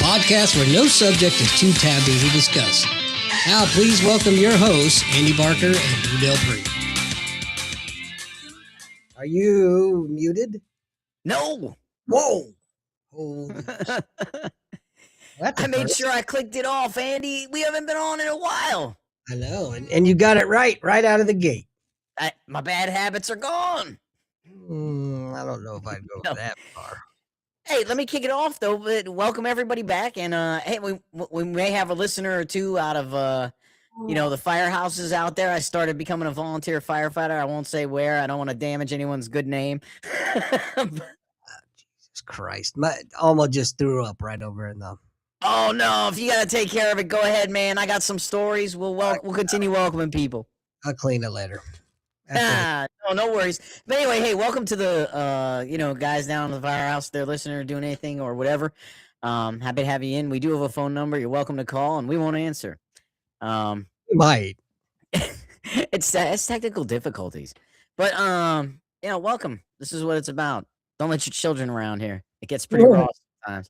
podcast where no subject is too taboo to discuss. Now, please welcome your hosts, Andy Barker and Drew Del Pree. Are you muted? No. Whoa. Holy I made sure I clicked it off, Andy. We haven't been on in a while. I know, and you got it right out of the gate. My bad habits are gone. I don't know if I'd go that far. Hey, let me kick it off though. But welcome everybody back, and hey, we may have a listener or two out of the firehouses out there. I started becoming a volunteer firefighter. I won't say where. I don't want to damage anyone's good name. Jesus Christ! Almost just threw up right over in the. Oh no! If you got to take care of it, go ahead, man. I got some stories. We'll continue welcoming people. I'll clean it later. No worries. But anyway, hey, welcome to the guys down in the firehouse. They're listening or doing anything or whatever. Happy to have you in. We do have a phone number. You're welcome to call, and we won't answer. You might. It's technical difficulties, but welcome. This is what it's about. Don't let your children around here. It gets pretty raw sometimes.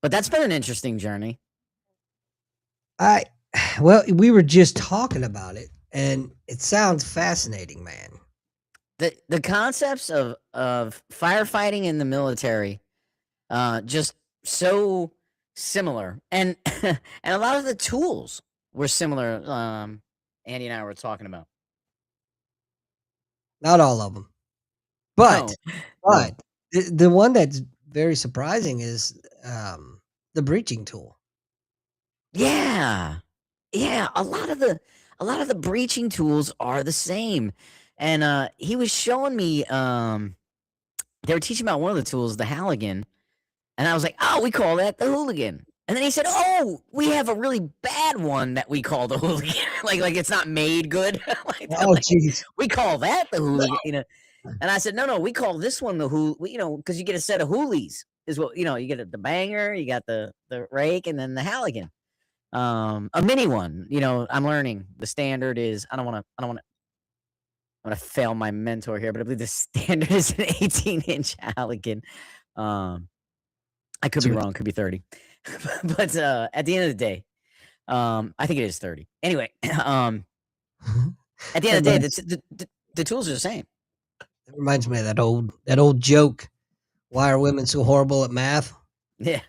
But that's been an interesting journey. We were just talking about it, and it sounds fascinating, man. The concepts of firefighting in the military, just so similar, and and a lot of the tools were similar. Andy and I were talking about. Not all of them, but the one that's very surprising is the breaching tool. Yeah. A lot of the breaching tools are the same, and he was showing me. They were teaching about one of the tools, the Halligan, and I was like, "Oh, we call that the hooligan." And then he said, "Oh, we have a really bad one that we call the hooligan, like it's not made good." Jeez. We call that the hooligan, And I said, "No, we call this one the because you get a set of hoolies. Is what you get the banger, you got the rake, and then the Halligan." A mini one, I'm learning. The standard is I'm gonna fail my mentor here, but I believe the standard is an 18-inch Halligan. I could be wrong, could be 30. But at the end of the day, I think it is 30. Anyway, at the end of the day, the tools are the same. It reminds me of that old joke. Why are women so horrible at math? Yeah.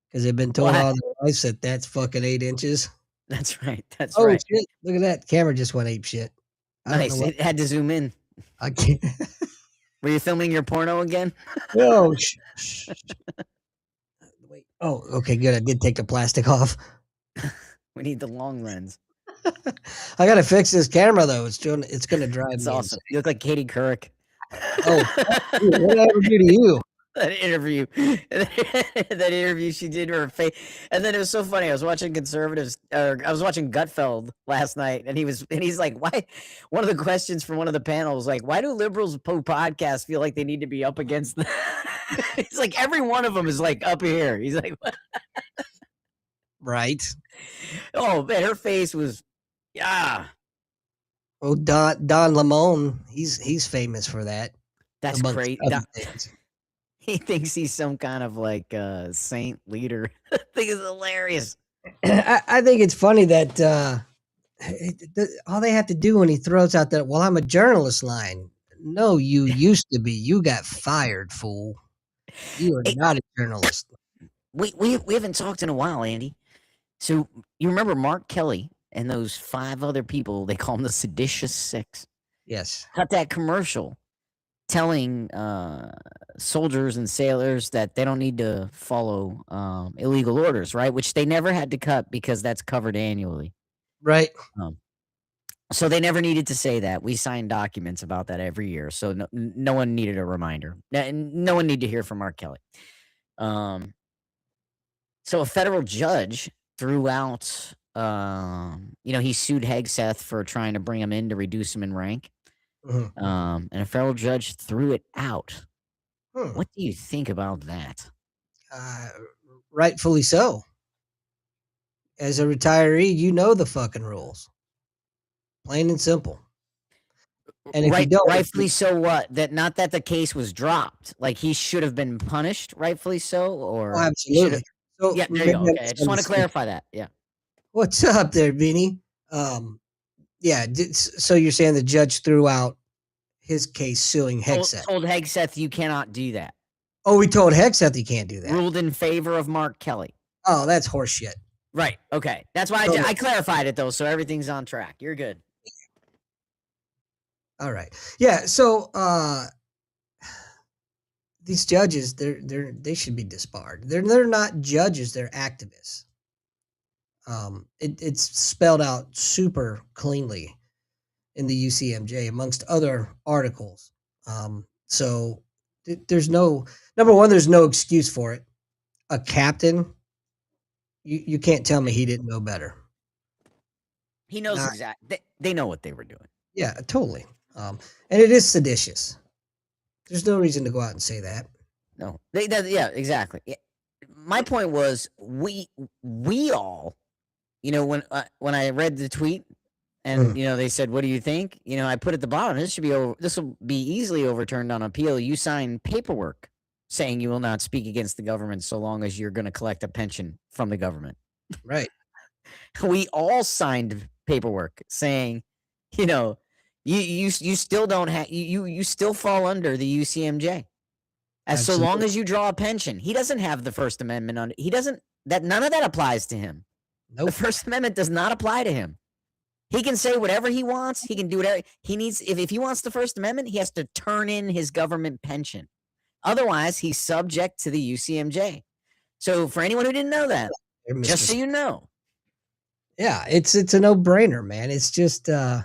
Because they've been told all their lives that that's fucking 8 inches. That's right. That's right. Shit. Look at that. Camera just went ape shit. Nice. It had to zoom in. I can't. Were you filming your porno again? No. Wait. Oh, okay, good. I did take the plastic off. We need the long lens. I gotta fix this camera though. It's going to drive me. It's awesome. You look like Katie Couric. Oh, what did I ever do to you? That interview she did her face, and then it was so funny. I was watching Conservatives, I was watching Gutfeld last night, and he's like, "Why?" One of the questions from one of the panels, like, "Why do liberals podcasts feel like they need to be up against?" It's like every one of them is like up here. He's like, what? Right? Oh man, her face was, Oh, Don Lemon, he's famous for that. That's great. He thinks he's some kind of like saint leader. I think it's hilarious. I think it's funny that all they have to do when he throws out that, "Well, I'm a journalist" line. No, you used to be. You got fired, fool. You are not a journalist. We haven't talked in a while, Andy. So you remember Mark Kelly and those 5 other people? They call them the Seditious Six. Yes. Cut that commercial telling soldiers and sailors that they don't need to follow illegal orders, right? Which they never had to cut because that's covered annually. Right. So they never needed to say that. We signed documents about that every year. So no one needed a reminder. No one needed to hear from Mark Kelly. So a federal judge threw out, he sued Hegseth for trying to bring him in to reduce him in rank. Mm-hmm. And a federal judge threw it out. What do you think about that? Rightfully so. As a retiree, you know the fucking rules. Plain and simple. And if you don't, Rightfully so. What? That not that the case was dropped. Like he should have been punished. Rightfully so, or he should have. absolutely. So Yeah, there you maybe go. I Okay, I just want to misunderstood. clarify that. Yeah. What's up there, Vinny? Yeah. So you're saying the judge threw out his case suing Hegseth? Told Hegseth you cannot do that. Oh, we told Hegseth he can't do that. Ruled in favor of Mark Kelly. Oh, that's horseshit. Right. Okay. That's why I clarified it though, so everything's on track. You're good. All right. Yeah. So these judges, they should be disbarred. They're not judges. They're activists. It's spelled out super cleanly in the UCMJ amongst other articles. So there's no number one. There's no excuse for it. A captain, you can't tell me he didn't know better. He knows exactly. They know what they were doing. Yeah, totally. And it is seditious. There's no reason to go out and say that. No, yeah, exactly. Yeah. My point was we all, when I read the tweet and they said, "What do you think?" I put at the bottom, this will be easily overturned on appeal. You sign paperwork saying you will not speak against the government so long as you're going to collect a pension from the government. Right. We all signed paperwork saying, you still don't have you still fall under the UCMJ. So long as you draw a pension. He doesn't have the First Amendment on. He doesn't. None of that applies to him. Nope. The First Amendment does not apply to him. He can say whatever he wants. He can do whatever he needs. If he wants the First Amendment, he has to turn in his government pension. Otherwise, he's subject to the UCMJ. So for anyone who didn't know that, just so you know. Yeah, it's a no-brainer, man. It's just yeah.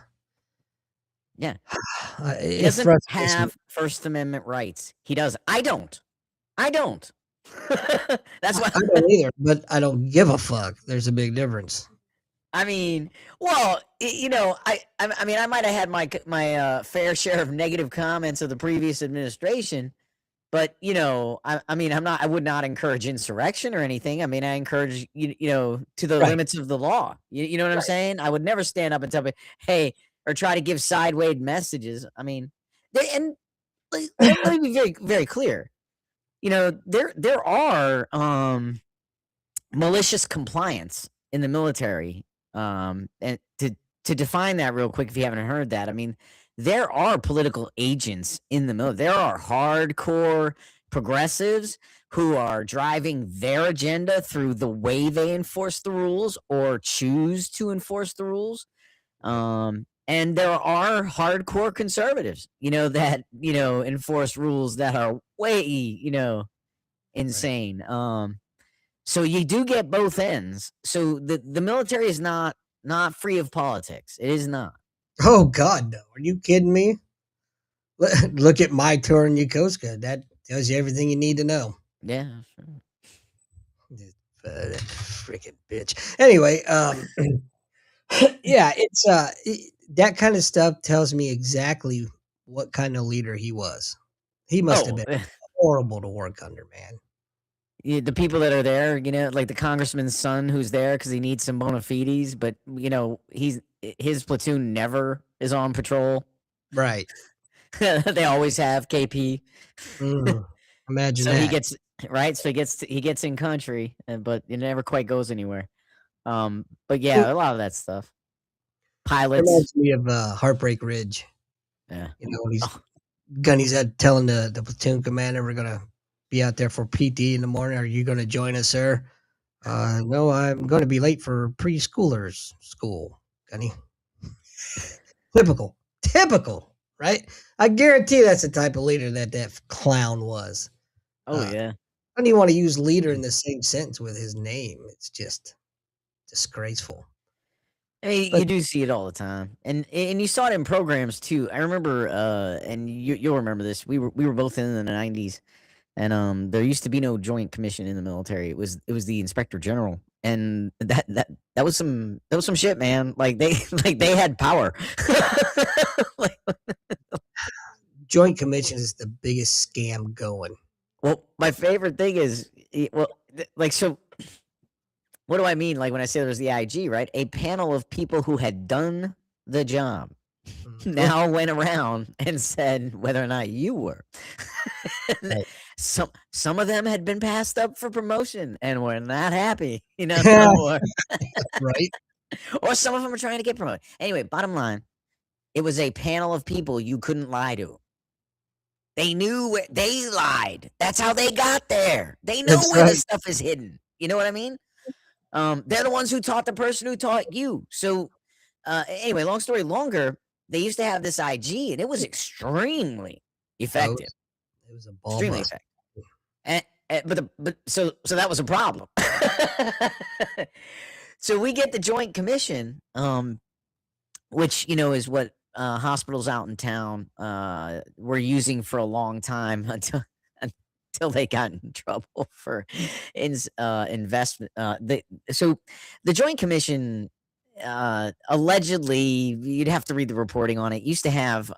He doesn't have First Amendment rights. He does. I don't. That's why I don't either, but I don't give a fuck. There's a big difference. I mean, well, I might have had my fair share of negative comments of the previous administration, but I would not encourage insurrection or anything. I mean, I encourage to the limits of the law. You know what I'm saying? I would never stand up and tell me, hey, or try to give sideways messages. I mean, let me be very, very clear. There are malicious compliance in the military. And to define that real quick, if you haven't heard that, I mean, there are political agents in the military. There are hardcore progressives who are driving their agenda through the way they enforce the rules or choose to enforce the rules. And there are hardcore conservatives, that, enforce rules that are way, insane. Right. So you do get both ends. So the military is not free of politics. It is not. Oh God, no! Are you kidding me? Look at my tour in Yokosuka. That tells you everything you need to know. Yeah, sure. Freaking bitch. Anyway, yeah, it's that kind of stuff tells me exactly what kind of leader he was. He must have been horrible to work under, man. The people that are there, like the congressman's son who's there because he needs some bona fides, but his platoon never is on patrol. Right. They always have KP. Imagine so that. He gets right. So he gets in country, but it never quite goes anywhere. But yeah, a lot of that stuff. Pilots. It reminds me of Heartbreak Ridge. Yeah. He's Gunny's at telling the platoon commander, we're gonna be out there for PT in the morning. Are you going to join us, sir? No, I'm going to be late for preschoolers school, Gunny. Typical, right? I guarantee that's the type of leader that clown was. Oh, yeah. I don't even want to use leader in the same sentence with his name. It's just disgraceful. Hey, you do see it all the time, and you saw it in programs too. I remember, and you'll remember this. We were both in the 90s. And there used to be no joint commission in the military. It was the inspector general, and that was some shit, man. Like they had power. Joint commission is the biggest scam going. Well, my favorite thing is so. What do I mean? Like when I say there's the IG, right? A panel of people who had done the job Mhm. now went around and said whether or not you were. Right. Some of them had been passed up for promotion and were not happy, no more. Right. Or some of them are trying to get promoted. Anyway, bottom line, it was a panel of people you couldn't lie to. They knew where they lied. That's how they got there. They know That's where the right. stuff is hidden. You know what I mean? They're the ones who taught the person who taught you. So, anyway, long story longer, they used to have this IG, and it was extremely Oh, effective. it was a ball Extremely bust. effective. But so that was a problem. So we get the Joint Commission, which is what hospitals out in town were using for a long time until they got in trouble for investment. So the Joint Commission allegedly, you'd have to read the reporting on it, used to have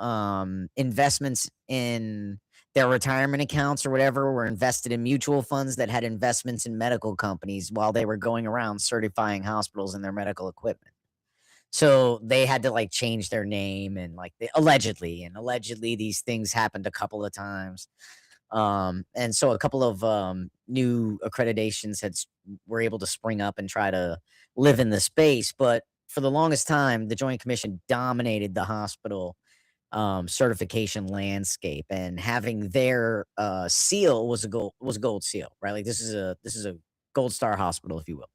investments in their retirement accounts or whatever were invested in mutual funds that had investments in medical companies while they were going around certifying hospitals and their medical equipment. So they had to like change their name and like allegedly these things happened a couple of times. And so a couple of new accreditations were able to spring up and try to live in the space, but for the longest time, the Joint Commission dominated the hospital certification landscape, and having their seal was a gold seal, right? Like this is a gold star hospital, if you will.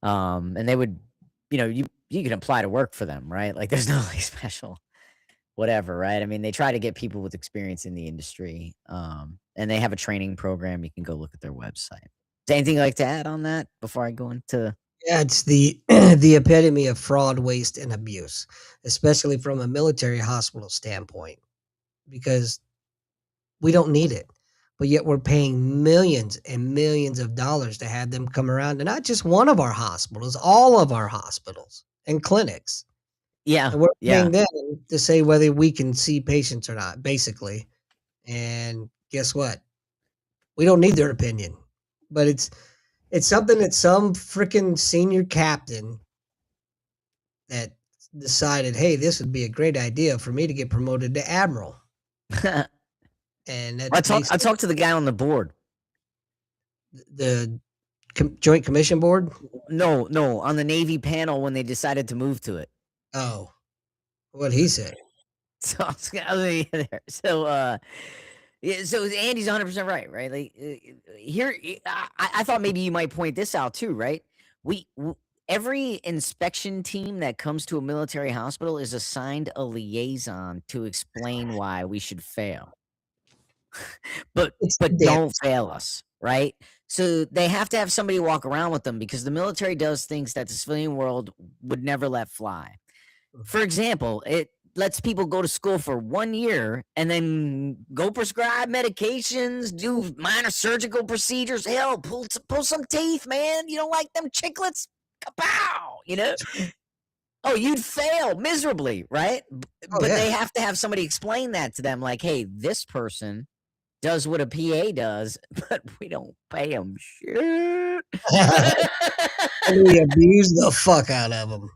And they would, you can apply to work for them, right? Like there's no like special whatever, right? I mean, they try to get people with experience in the industry. And they have a training program. You can go look at their website. Is there anything you'd like to add on that before I go into? Yeah, it's the the epitome of fraud, waste, and abuse, especially from a military hospital standpoint, because we don't need it. But yet we're paying millions and millions of dollars to have them come around to not just one of our hospitals, all of our hospitals and clinics. Yeah, And we're yeah. paying them to say whether we can see patients or not, basically. And guess what? We don't need their opinion. But it's something that some freaking senior captain that decided, hey, this would be a great idea for me to get promoted to admiral. And that's I basically talked to the guy on the board. the Joint Commission Board. No, on the Navy panel when they decided to move to it. Oh, what he said. So I was gonna there. So yeah, so Andy's 100% right, right? Like here, I thought maybe you might point this out too, right? Every inspection team that comes to a military hospital is assigned a liaison to explain why we should fail, but It's the but damn don't fail us, right? So they have to have somebody walk around with them because the military does things that the civilian world would never let fly. For example, it lets people go to school for 1 year and then go prescribe medications, do minor surgical procedures. Hell, pull some teeth, man. You don't like them chiclets? Kapow! Oh, you'd fail miserably, right? Oh, But yeah. they have to have somebody explain that to them, like, hey, this person does what a PA does, but we don't pay them shit. And we abuse the fuck out of them.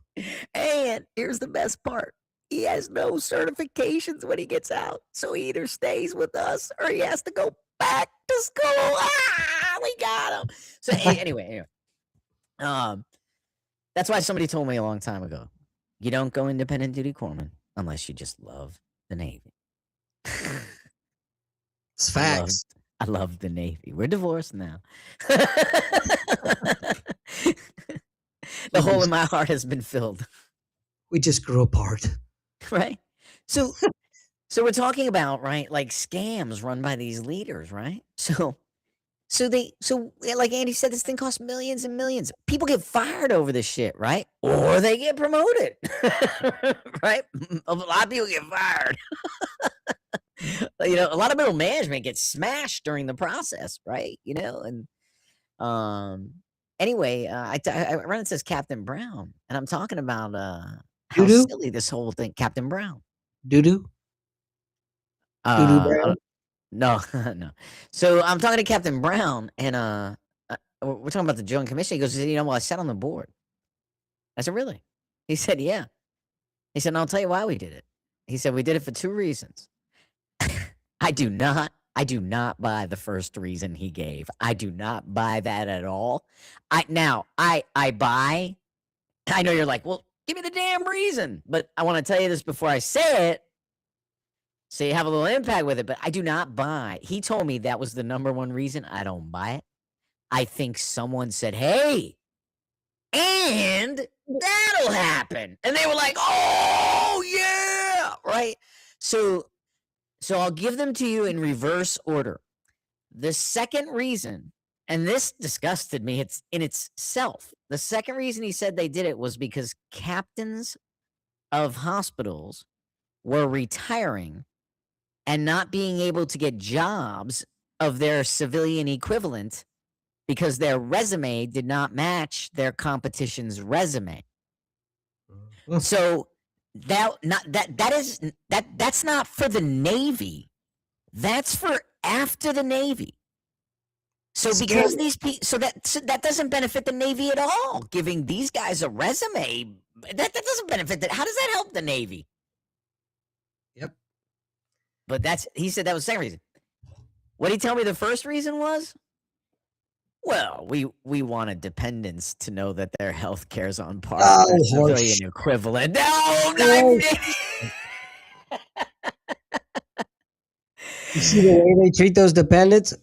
And here's the best part. He has no certifications when he gets out. So he either stays with us or he has to go back to school. We got him. So anyway. That's why somebody told me a long time ago, you don't go independent duty corpsman unless you just love the Navy. It's facts. I love the Navy. We're divorced now. The hole in my heart has been filled. We just grew apart. Right? So we're talking about, right, like scams run by these leaders, right? So like Andy said, this thing costs millions and millions. People get fired over this shit, right? Or they get promoted. Right? A lot of people get fired. A lot of middle management gets smashed during the process, right? And anyway, I run into this Captain Brown, and I'm talking about how Doo-doo? silly this whole thing, Captain Brown. Doo-doo? Doo-doo Brown? No, no. So I'm talking to Captain Brown, and we're talking about the Joint Commission. He goes, well, I sat on the board. I said, really? He said, yeah. He said, and I'll tell you why we did it. He said, we did it for 2 reasons. I do not buy the first reason he gave. I do not buy that at all. I buy. I know you're like, well, give me the damn reason. But I want to tell you this before I say it, so you have a little impact with it. But I do not buy. He told me that was the number one reason. I don't buy it. I think someone said, hey, and that'll happen. And they were like, oh, yeah, right? So I'll give them to you in reverse order. The second reason, and this disgusted me, it's in itself. The second reason he said they did it was because captains of hospitals were retiring and not being able to get jobs of their civilian equivalent because their resume did not match their competition's resume. So that's not for the Navy. That's for after the Navy. So because these people, so that doesn't benefit the Navy at all. Giving these guys a resume, that doesn't benefit that. How does that help the Navy? Yep. But he said that was the second reason. What did he tell me the first reason was? Well, we wanted dependents to know that their health care is on par with their civilian equivalent. No, you see the way they treat those dependents?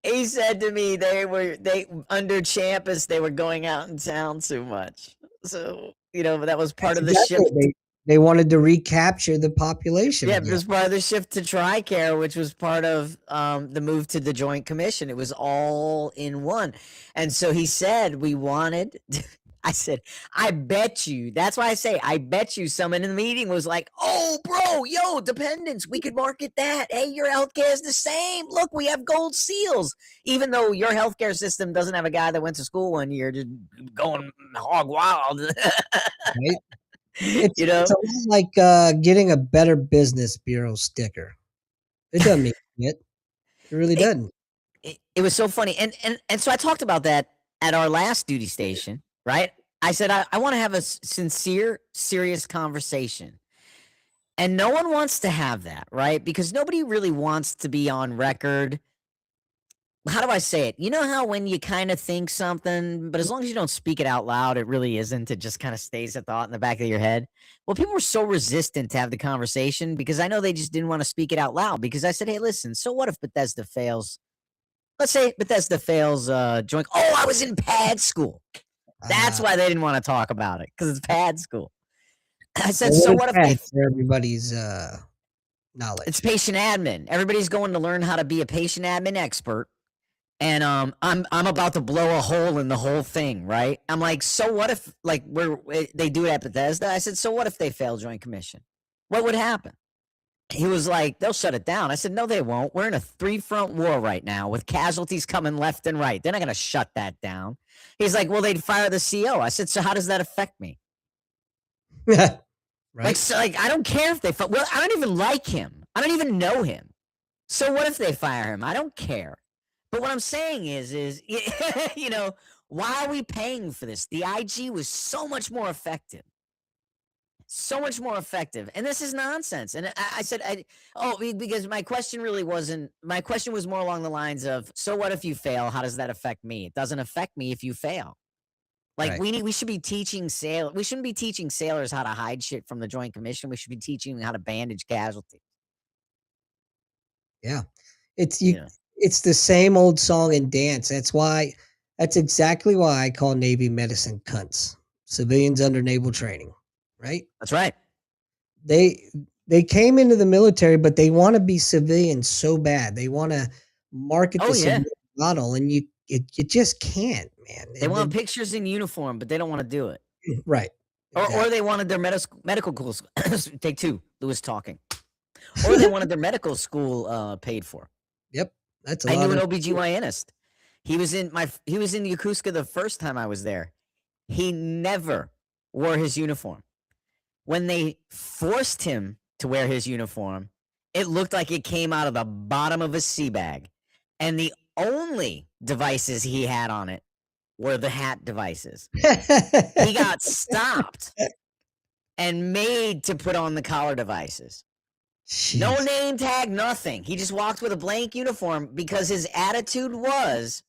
He said to me they under Champus they were going out in town too much. So, that was part of the shift. They wanted to recapture the population. Yeah, it was part of the shift to TRICARE, which was part of the move to the Joint Commission. It was all in one. And so he said we wanted I said, I bet you. That's why I say, I bet you someone in the meeting was like, oh, bro, dependents, we could market that. Hey, your healthcare is the same. Look, we have gold seals. Even though your healthcare system doesn't have a guy that went to school 1 year just going hog wild. Right? It's a lot like getting a Better Business Bureau sticker. It doesn't make it. It really doesn't. It was so funny. And so I talked about that at our last duty station. Right? I said, I want to have a sincere, serious conversation. And no one wants to have that, right? Because nobody really wants to be on record. How do I say it? You know how when you kind of think something, but as long as you don't speak it out loud, it really isn't. It just kind of stays a thought in the back of your head. Well, people were so resistant to have the conversation because I know they just didn't want to speak it out loud. Because I said, hey, listen, so what if Bethesda fails? Let's say Bethesda fails joint. Oh, I was in PAD school. That's why they didn't want to talk about it, because it's PAD school. I said, so what if for everybody's knowledge? It's patient admin. Everybody's going to learn how to be a patient admin expert, and I'm about to blow a hole in the whole thing, right? I'm like, so what if they do it at Bethesda? I said, so what if they fail Joint Commission? What would happen? He was like, they'll shut it down. I said, no, they won't. We're in a 3-front war right now with casualties coming left and right. They're not going to shut that down. He's like, well, they'd fire the CO. I said, so how does that affect me? Right. I don't care if they fire. Well, I don't even like him. I don't even know him. So what if they fire him? I don't care. But what I'm saying is, why are we paying for this? The IG was so much more effective. So much more effective. And this is nonsense. And I said, because my question was more along the lines of, so what if you fail? How does that affect me? It doesn't affect me if you fail. Like, right. We should be teaching we shouldn't be teaching sailors how to hide shit from the Joint Commission. We should be teaching them how to bandage casualties. Yeah. It's the same old song and dance. That's exactly why I call Navy medicine cunts. Civilians under naval training. Right? That's right. They came into the military, but they want to be civilians so bad. They want to market the civilian model, and you just can't, man. They want pictures in uniform, but they don't want to do it. Right. Exactly. Or they wanted their medical school. Take 2. Lewis talking. Or they wanted their medical school paid for. Yep. That's I knew an OBGYNist. He was in Yokosuka the first time I was there. He never wore his uniform. When they forced him to wear his uniform, it looked like it came out of the bottom of a sea bag. And the only devices he had on it were the hat devices. He got stopped and made to put on the collar devices. No Jeez. name tag, nothing. He just walked with a blank uniform because his attitude was,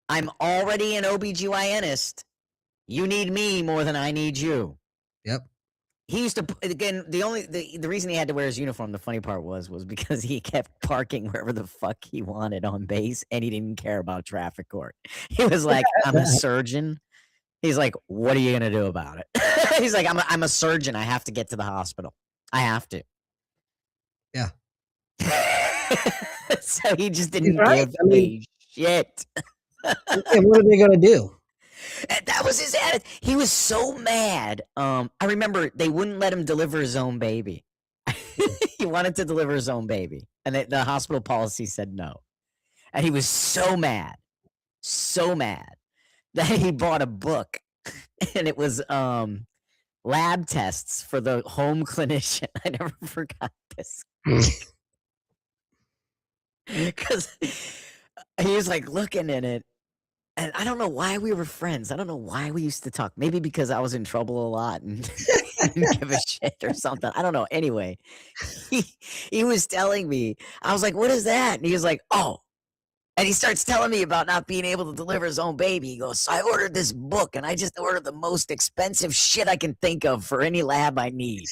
I'm already an OBGYNist. You need me more than I need you. Yep. He used to, again, the reason he had to wear his uniform, the funny part was because he kept parking wherever the fuck he wanted on base, and he didn't care about traffic court. He was like, I'm a surgeon. He's like, what are you gonna do about it? He's like, I'm a surgeon. I have to get to the hospital. I have to. Yeah. So he just didn't right. give a shit. And what are they gonna do? And that was his attitude. He was so mad. I remember they wouldn't let him deliver his own baby. He wanted to deliver his own baby, and the hospital policy said no. And he was so mad that he bought a book, and it was lab tests for the home clinician. I never forgot this. Because he was like looking in it, and I don't know why we were friends. I don't know why we used to talk. Maybe because I was in trouble a lot and didn't give a shit or something. I don't know. Anyway, he was telling me, I was like, what is that? And he was like, oh. And he starts telling me about not being able to deliver his own baby. He goes, so I ordered this book, and I just ordered the most expensive shit I can think of for any lab I need.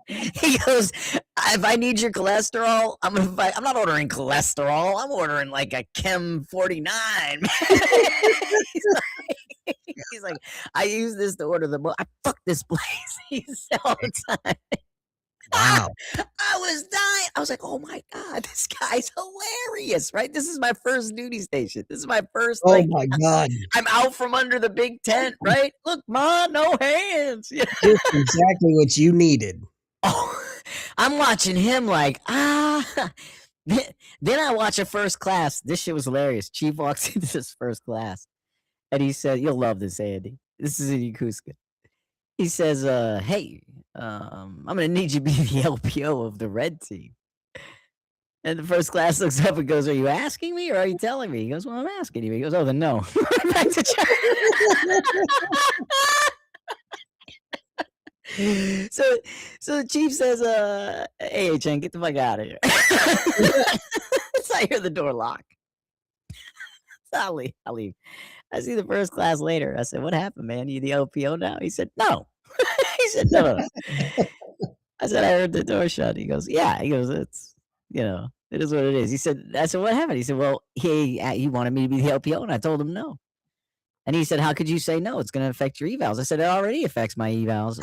He goes, if I need your cholesterol, I'm not ordering cholesterol. I'm ordering like a Chem 49. He's like, I use this to order the book. I fuck this place. He said all the time. Wow. I was dying. I was like, oh my God, this guy's hilarious, right? This is my first duty station. This is my first. Oh my God. I'm out from under the big tent, right? Look, Ma, no hands. Yeah. Just exactly what you needed. Oh, I'm watching him like, Then I watch a first class. This shit was hilarious. Chief walks into this first class, and he said, you'll love this, Andy. This is in Yokosuka. He says, hey, I'm going to need you to be the LPO of the red team. And the first class looks up and goes, are you asking me or are you telling me? He goes, well, I'm asking you. He goes, oh, then no. Back to So the chief says, hey, Chen, get the fuck out of here. So I hear the door lock. So I'll leave. I see the first class later. I said, what happened, man? You the LPO now? He said, no. He said, no. I said, I heard the door shut. He goes, yeah. He goes, it's, it is what it is. He said, I said, what he said, well, he wanted me to be the LPO, and I told him no. And he said, how could you say no? It's going to affect your evals. I said, it already affects my evals.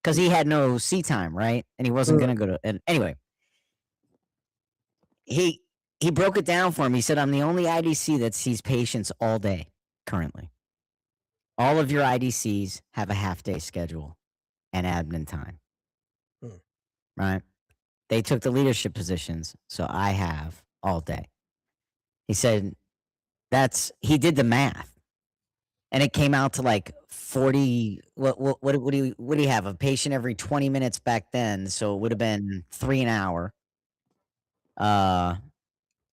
Because he had no C time, right? And he wasn't going to go to, and anyway. He broke it down for me. He said, I'm the only IDC that sees patients all day currently. All of your IDCs have a half-day schedule and admin time. Right? They took the leadership positions, so I have all day. He said, he did the math. And it came out to like 40, what do you have? A patient every 20 minutes back then, so it would have been 3 an hour.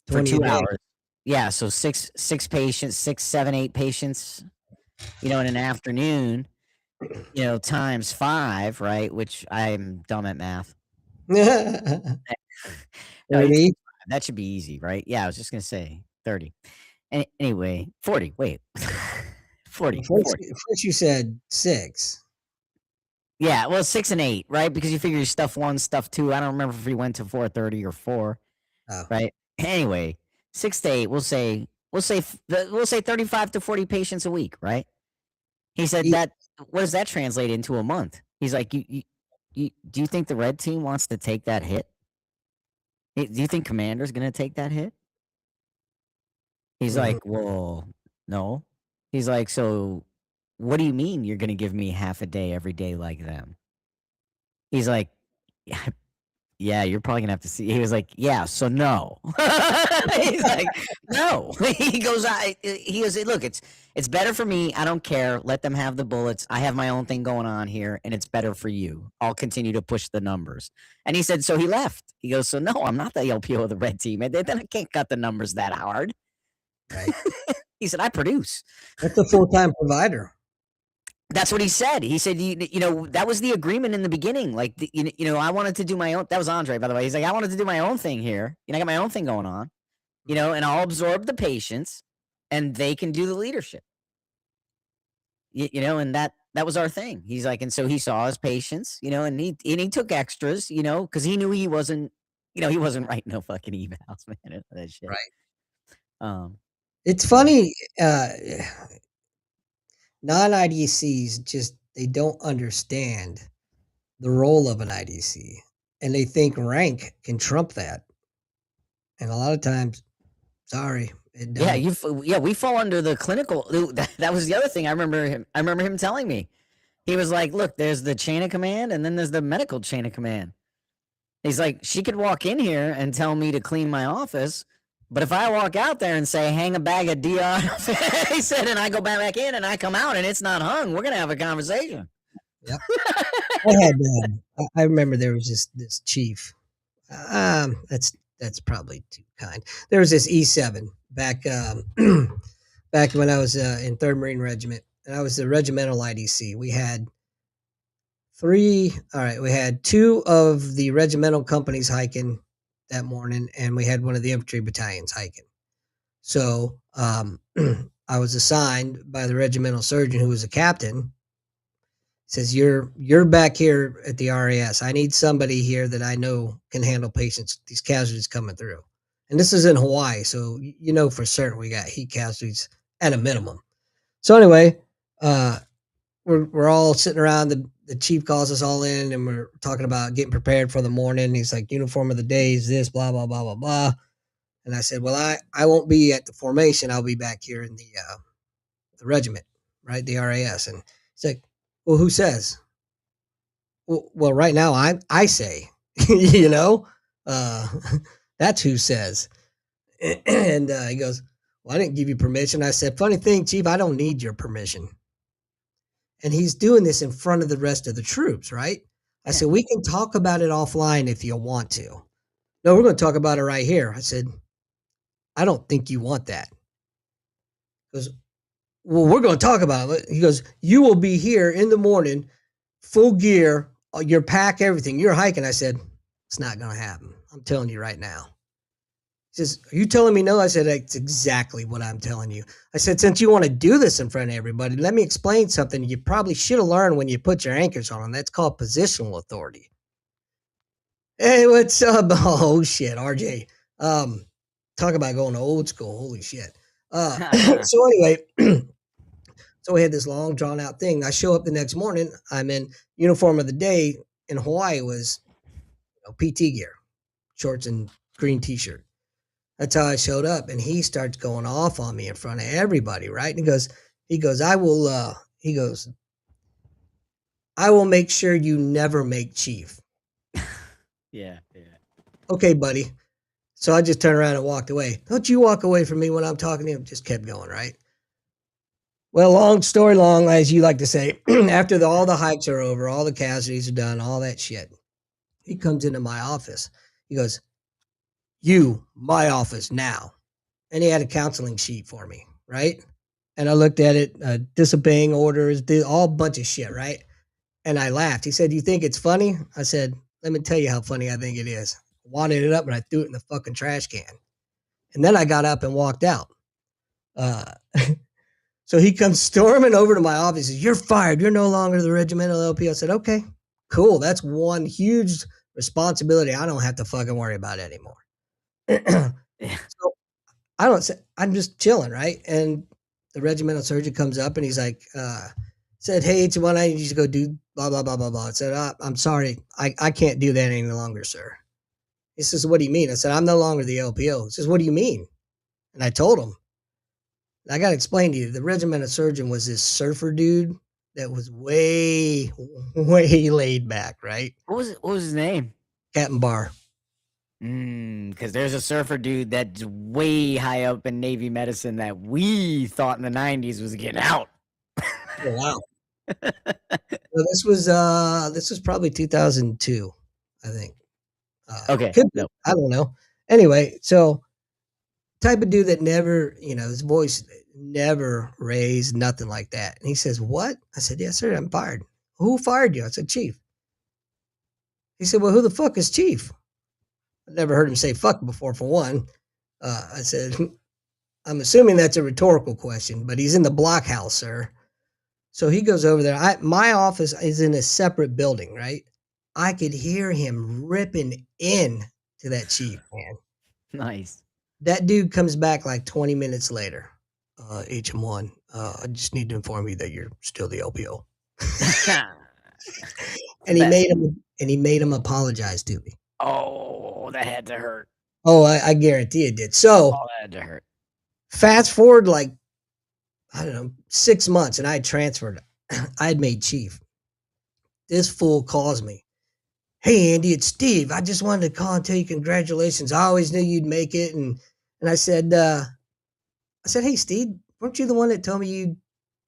For 2 hours. Yeah, so six patients, 6, 7, 8 patients, in an afternoon, times 5, right? Which I'm dumb at math. No, that should be easy, right? Yeah, I was just gonna say 30. Anyway, 40. Wait, 40. First you said 6. Yeah, well, 6 and 8, right? Because you figure stuff 1, stuff 2. I don't remember if we went to 4:30 or 4. Oh. Right. Anyway, 6 to 8. We'll say 35 to 40 patients a week, right? He said that. What does that translate into a month? He's like, do you think the red team wants to take that hit? Do you think Commander's going to take that hit? He's like, well, no. He's like, so what do you mean you're going to give me half a day every day like them? He's like, yeah, you're probably going to have to see. He was like, yeah, so no. He's like, no. He goes, look, it's better for me. I don't care. Let them have the bullets. I have my own thing going on here, and it's better for you. I'll continue to push the numbers. And he said, so he left. He goes, so no, I'm not the LPO of the red team. And then I can't cut the numbers that hard. Right. He said, I produce. That's a full-time provider. That's what he said. He said, you know, that was the agreement in the beginning. Like, you know, I wanted to do my own. That was Andre, by the way. He's like, I wanted to do my own thing here. You know, I got my own thing going on, you know, and I'll absorb the patients and they can do the leadership. You know, and that was our thing. He's like, and so he saw his patients, you know, and he took extras, you know, because he knew he wasn't, you know, he wasn't writing no fucking emails, man. That shit. Right. Um, It's funny, non-IDCs just they don't understand the role of an IDC, and they think rank can trump that. And a lot of times, sorry, it yeah, don't. yeah, we fall under the clinical. That was the other thing. I remember him telling me. He was like, "Look, there's the chain of command, and then there's the medical chain of command." He's like, "She could walk in here and tell me to clean my office, but if I walk out there and say hang a bag of Dion," he said, and I go back in and I come out and it's not hung, we're gonna have a conversation. Yep. I had, I remember there was this chief. That's probably too kind. There was this E7 back, back when I was in Third Marine Regiment, and I was the regimental IDC. We had three. All right, we had two of the regimental companies hiking that morning, and we had one of the infantry battalions hiking. So I was assigned by the regimental surgeon, who was a captain. Says you're back here at the RAS. I need somebody here that I know can handle patients. These casualties coming through, and this is in Hawaii, so you know for certain we got heat casualties at a minimum. So anyway, we're all sitting around. The chief calls us all in, and we're talking about getting prepared for the morning. He's like, uniform of the day is this, blah blah blah blah blah. And I said, well, I won't be at the formation. I'll be back here in the regiment, right, the RAS. And he's like, well, who says? Well, right now I say, you know, uh, that's who says. And he goes, well, I didn't give you permission. I said, funny thing, Chief, I don't need your permission. And he's doing this in front of the rest of the troops, right? I said, we can talk about it offline if you want to. No, we're going to talk about it right here. I said, I don't think you want that. He goes, well, we're going to talk about it. He goes, you will be here in the morning, full gear, your pack, everything. You're hiking. I said, it's not going to happen. I'm telling you right now. He says, are you telling me no? I said, that's exactly what I'm telling you. I said, since you want to do this in front of everybody, let me explain something you probably should have learned when you put your anchors on. That's called positional authority. Hey, what's up? Oh, shit, RJ. Talk about going to old school. Holy shit. So anyway, so we had this long drawn out thing. I show up the next morning. I'm in uniform of the day in Hawaii was PT gear, shorts and green t-shirt. That's how I showed up. And he starts going off on me in front of everybody. Right. And he goes, I will make sure you never make chief. Yeah. Okay, buddy. So I just turned around and walked away. Don't you walk away from me when I'm talking to him. Just kept going. Right. Well, long story long, as you like to say, after all the hikes are over, all the casualties are done, all that shit, he comes into my office. He goes, my office now. And he had a counseling sheet for me, right? And I looked at it, disobeying orders, all bunch of shit, right? And I laughed. He said, you think it's funny? I said, let me tell you how funny I think it is. I wadded it up and I threw it in the fucking trash can. And then I got up and walked out. So he comes storming over to my office. He says, you're fired. You're no longer the regimental LP. I said, okay, cool. That's one huge responsibility I don't have to fucking worry about anymore. So I don't say, I'm just chilling, right? And the regimental surgeon comes up and he's like, said, hey, why don't you just go do blah, blah, blah, blah, blah. I said, I'm sorry. I can't do that any longer, sir. He says, what do you mean? I said, I'm no longer the LPO. He says, what do you mean? And I told him. I got to explain to you, the regimental surgeon was this surfer dude that was way, way laid back, right? What was his name? Captain Barr. Because there's a surfer dude that's way high up in Navy medicine that we thought in the 90s was getting out. Oh, wow. So this was probably 2002, I think. Okay. No. I don't know. Anyway, so type of dude that never, his voice never raised, nothing like that. And he says, "What?" I said, "Yes, sir, I'm fired." "Who fired you?" I said, "Chief." He said, "Well, who the fuck is chief?" I never heard him say fuck before, for one. I said, "I'm assuming that's a rhetorical question, but he's in the blockhouse, sir." So he goes over there. My office is in a separate building, right? I could hear him ripping in to that chief, man. Nice. That dude comes back like 20 minutes later. HM1, I just need to inform you that you're still the LPO. And he made him apologize to me. Oh, that had to hurt. Oh, I guarantee it did. So Oh, that had to hurt. fast forward like, I don't know, 6 months, and I had transferred. I had made chief. This fool calls me. "Hey, Andy, it's Steve. I just wanted to call and tell you congratulations. I always knew you'd make it." And I said, "Hey, Steve, weren't you the one that told me you'd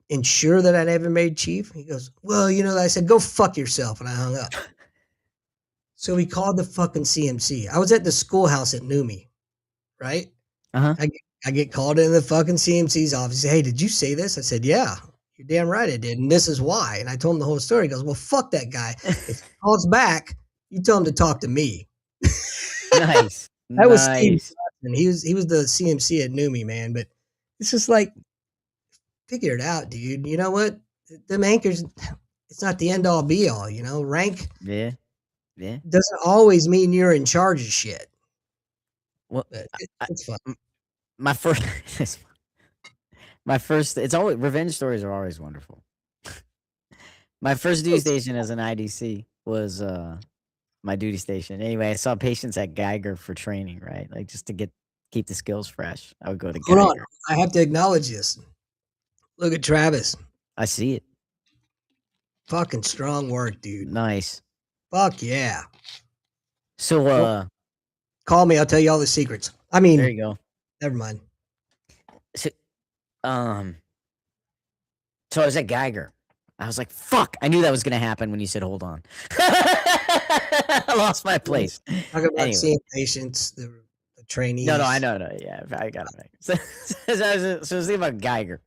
ensure that I never made chief?" He goes, "Well, you know," I said, "Go fuck yourself." And I hung up. So he called the fucking CMC. I was at the schoolhouse at Numi, right? Uh-huh. I get called into the fucking CMC's office. "Hey, did you say this?" I said, "Yeah, you're damn right I did. And this is why." And I told him the whole story. He goes, "Well, fuck that guy. If he calls back, you tell him to talk to me." Nice. That was Steve Nice. Johnson. He was the CMC at Numi, man. But it's just like, figure it out, dude. You know what? Them anchors, it's not the end all be all, you know? Rank Yeah. Yeah. doesn't always mean you're in charge of shit. Well, But I, it's fun. my first, it's always, revenge stories are always wonderful. My first duty station as an IDC was my duty station. Anyway, I saw patients at Geiger for training, right? Like just to keep the skills fresh. I would go to Hold on. Geiger. I have to acknowledge this. Look at Travis. I see it. Fucking strong work, dude. Nice. Fuck yeah. So Call me. I'll tell you all the secrets. I there mean, you go. never mind. So I was at Geiger. I was like, fuck, I knew that was gonna happen when you said hold on. I lost my place. Talk about Anyway. seeing patients, the trainees. No, I know. Yeah, I got it. So I was thinking about Geiger.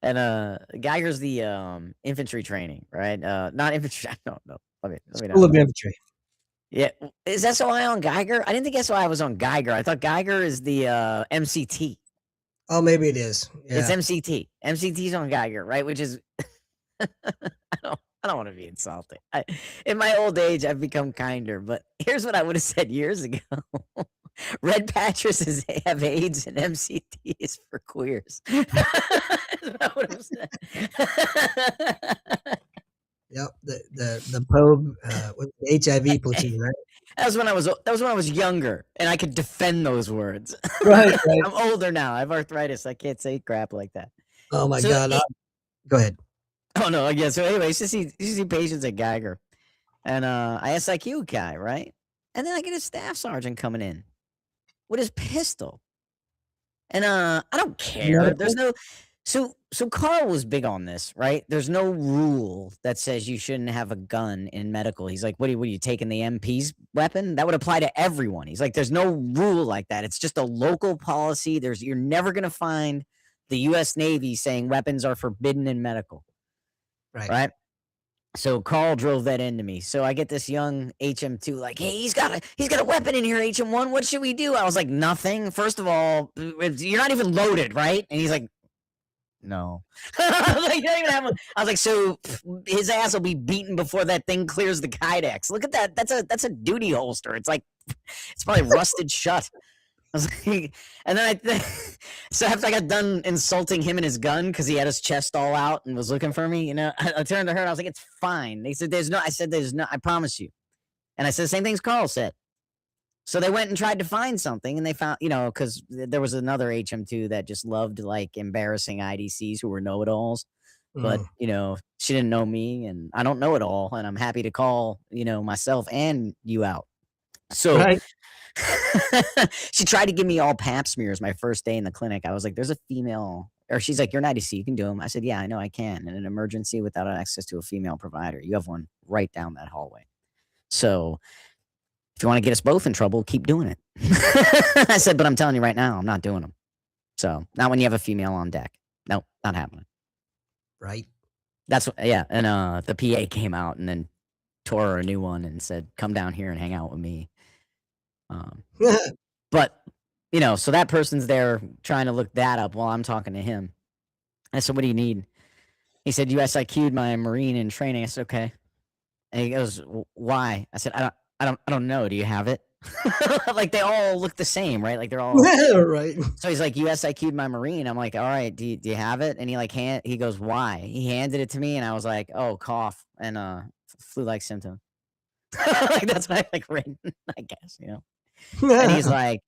And Geiger's the infantry training, right? Not infantry. No. Let me School of Infantry. Yeah. Is SOI on Geiger? I didn't think SOI was on Geiger. I thought Geiger is the MCT. Oh, maybe it is. Yeah. It's MCT. MCT's on Geiger, right? Which is I don't want to be insulting. In my old age, I've become kinder, but here's what I would have said years ago. Red Patches have AIDS and MCT is for queers. That's what I would have said. Yep. The probe with the HIV platoon, right? That was when I was younger and I could defend those words. Right. I'm older now. I have arthritis. I can't say crap like that. Oh my God. Go ahead. Oh no, yeah. So anyway, you see patients at Geiger. And I SIQ guy, right? And then I get a staff sergeant coming in with his pistol. And I don't care. There's no so Carl was big on this, right? There's no rule that says you shouldn't have a gun in medical. He's like, what are you taking the MP's weapon? That would apply to everyone. He's like, there's no rule like that. It's just a local policy. You're never gonna find the US Navy saying weapons are forbidden in medical. Right? So Carl drove that into me. So I get this young HM2 like, hey, he's got a weapon in here, HM1. What should we do? I was like, nothing. First of all, you're not even loaded, right? And he's like, no. Like, you don't even have one. I was like, so his ass will be beaten before that thing clears the Kydex. Look at that. That's a duty holster. It's like, it's probably rusted shut. I was like, and then so after I got done insulting him and his gun because he had his chest all out and was looking for me, I turned to her and I was like, it's fine. They said, I said, there's no, I promise you. And I said the same things Carl said. So they went and tried to find something and they found, because there was another HM2 that just loved like embarrassing IDCs who were know-it-alls. But, she didn't know me and I don't know it all. And I'm happy to call, myself and you out. So Right. She tried to give me all pap smears my first day in the clinic. I was like, there's a female, or she's like, you're an IDC, you can do them. I said, yeah, I know I can. In an emergency without access to a female provider, you have one right down that hallway. So if you want to get us both in trouble, keep doing it. I said, but I'm telling you right now, I'm not doing them. So not when you have a female on deck. Not happening. Right. That's what, yeah. And the PA came out and then tore her a new one and said, "Come down here and hang out with me." But so that person's there trying to look that up while I'm talking to him. I said, "What do you need?" He said, "USIQ'd my Marine in training." I said, "Okay." And he goes, "Why?" I said, I don't know. Do you have it?" Like they all look the same, right? Like they're all. Right. So he's like, USIQ'd my Marine. I'm like, all right, do you have it? And he goes, "Why?" He handed it to me, and I was like, "Oh, cough and flu-like symptom." Like that's what I like written, I guess, And he's like,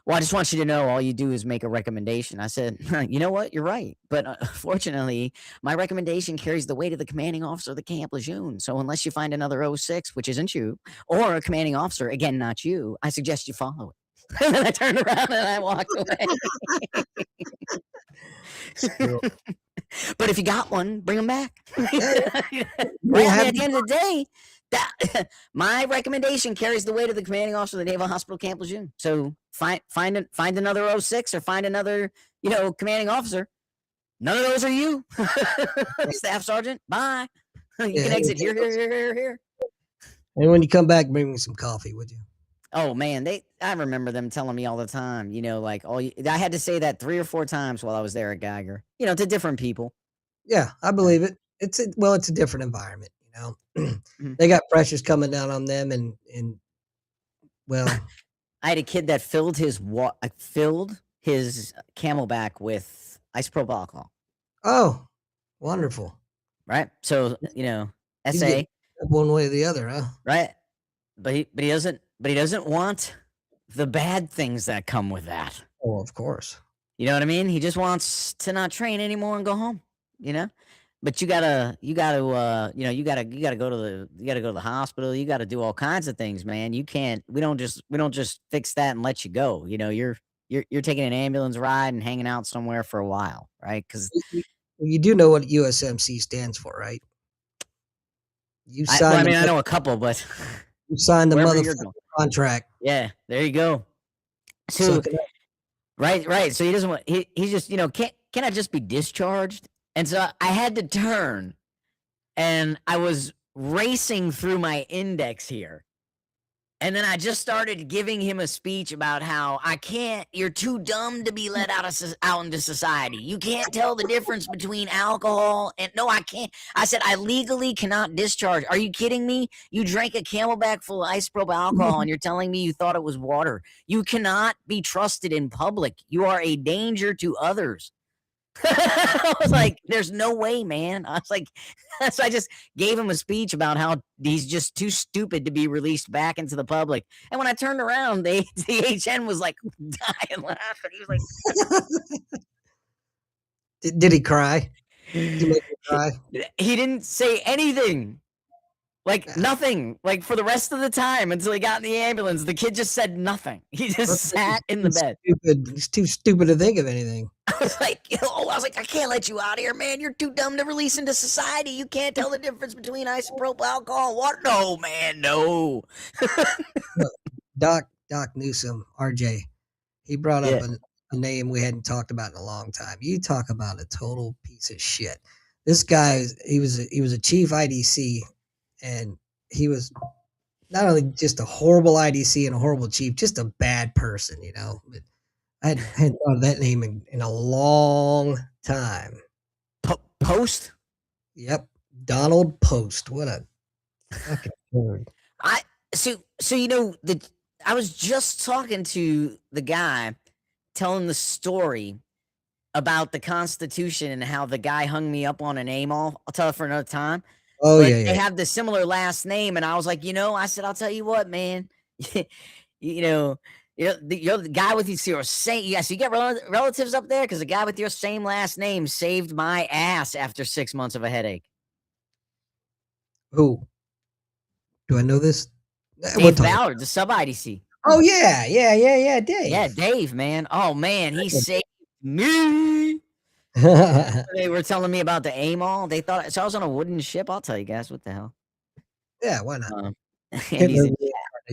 "Well, I just want you to know all you do is make a recommendation." I said, "You know what? You're right. But fortunately, my recommendation carries the weight of the commanding officer of the Camp Lejeune. So unless you find another 06, which isn't you, or a commanding officer, again, not you, I suggest you follow it." And then I turned around and I walked away. But if you got one, bring them back. Right? I mean, at the end of the day, my recommendation carries the weight of the commanding officer of the Naval Hospital Camp Lejeune. So find another 06 or find another, commanding officer. None of those are you. Staff sergeant, bye. You can exit here. And when you come back, bring me some coffee, would you? Oh man, I remember them telling me all the time, like I had to say that 3 or 4 times while I was there at Geiger, to different people. Yeah, I believe it. It's a different environment, They got pressures coming down on them and well, I had a kid that filled his Camelback with isopropyl alcohol. Oh, wonderful. Right? So, SA one way or the other, huh? Right? But he doesn't want the bad things that come with that. Oh, of course. You know what I mean? He just wants to not train anymore and go home, But you gotta go to the hospital. You gotta do all kinds of things, man. You can't. We don't just fix that and let you go. You're taking an ambulance ride and hanging out somewhere for a while, right? Because you do know what USMC stands for, right? You signed. I know a couple, but you signed the motherfucking contract. Yeah, there you go. So, right. So he doesn't want. He's just can I just be discharged? And so I had to turn, and I was racing through my index here. And then I just started giving him a speech about how you're too dumb to be let out into society. You can't tell the difference between alcohol and no, I can't. I said, I legally cannot discharge. Are you kidding me? You drank a Camelback full of isopropyl alcohol and you're telling me you thought it was water. You cannot be trusted in public. You are a danger to others. I was like, there's no way, man. I was like, so I just gave him a speech about how he's just too stupid to be released back into the public. And when I turned around, the HN was like dying laughing. He was like, did he cry? Did he make you cry? He didn't say anything. Like nothing. Like for the rest of the time until he got in the ambulance, the kid just said nothing. He just sat in the bed. He's too stupid to think of anything. I was like, I can't let you out of here, man. You're too dumb to release into society. You can't tell the difference between isopropyl alcohol and water. No, man, no. Doc Newsom, RJ, he brought up a name we hadn't talked about in a long time. You talk about a total piece of shit. This guy, he was a chief IDC, and he was not only just a horrible IDC and a horrible chief, just a bad person, But I hadn't thought of that name in a long time. Post? Yep. Donald Post. What a fucking word. I was just talking to the guy telling the story about the Constitution and how the guy hung me up on an AMOL. I'll tell it for another time. Oh, yeah. They have the similar last name, and I was like, I said, I'll tell you what, man. You're the guy with your same. Yes, you got relatives up there because the guy with your same last name saved my ass after 6 months of a headache. Who? Do I know this? Dave Ballard, the sub IDC. Oh yeah, Dave. Yeah, Dave, man. Oh man, he saved me. They were telling me about the AMOL. They thought so. I was on a wooden ship. I'll tell you guys what the hell. Yeah, why not?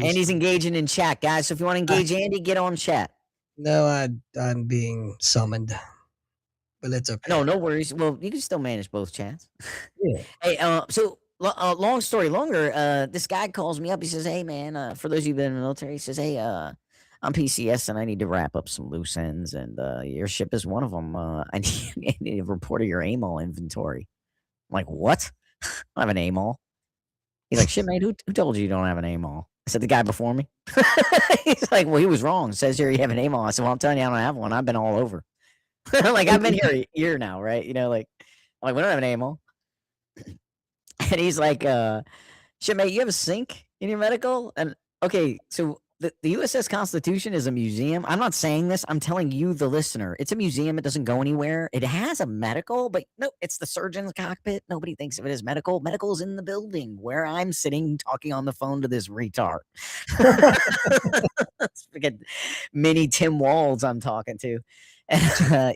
Andy's engaging in chat, guys. So if you want to engage Andy, get on chat. No, I'm being summoned. but it's okay. No, no worries. Well, you can still manage both chats. Yeah. Hey, long story longer. This guy calls me up. He says, "Hey, man, for those of you who've been in the military, he says, hey, I'm PCS and I need to wrap up some loose ends, and your ship is one of them. I need, I need a report of your AMOL inventory." I'm like, "What? I don't have an AMOL." He's like, "Shit, mate, who told you don't have an AMOL?" I said, "The guy before me." He's like, "Well, he was wrong. It says here you have an AMOL." I said, "Well, I'm telling you, I don't have one. I've been all over." Like, I've been here a year now, right? You know, like, I'm like, we don't have an AMOL. And he's like, "Shit, mate, you have a sink in your medical?" And okay, so the USS Constitution is a museum. I'm not saying this. I'm telling you, the listener. It's a museum. It doesn't go anywhere. It has a medical, but no, it's the surgeon's cockpit. Nobody thinks of it as medical. Medical is in the building where I'm sitting talking on the phone to this retard. It's freaking mini Tim Walls I'm talking to. And,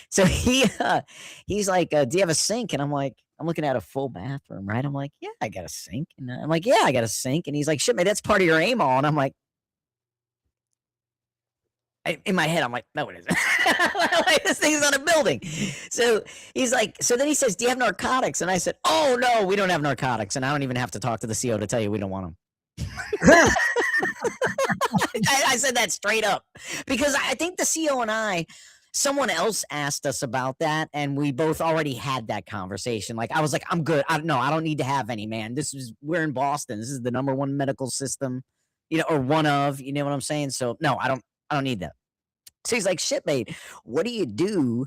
so he's like, "Do you have a sink?" And I'm like, I'm looking at a full bathroom, right? I'm like, "Yeah, I got a sink." And I'm like, "Yeah, I got a sink." And he's like, "Shit, man, that's part of your AMOL." And I'm like, in my head, I'm like, "No, it isn't." Like, this thing's on a building. So he's like, so then he says, "Do you have narcotics?" And I said, "Oh, no, we don't have narcotics." And I don't even have to talk to the CO to tell you we don't want them. I said that straight up because I think the CO and someone else asked us about that, and we both already had that conversation. Like, I was like, "I'm good. I don't need to have any, man. We're in Boston. This is the number one medical system, or one of, you know what I'm saying? So no, I don't need that." So he's like, "Shit, mate, what do you do,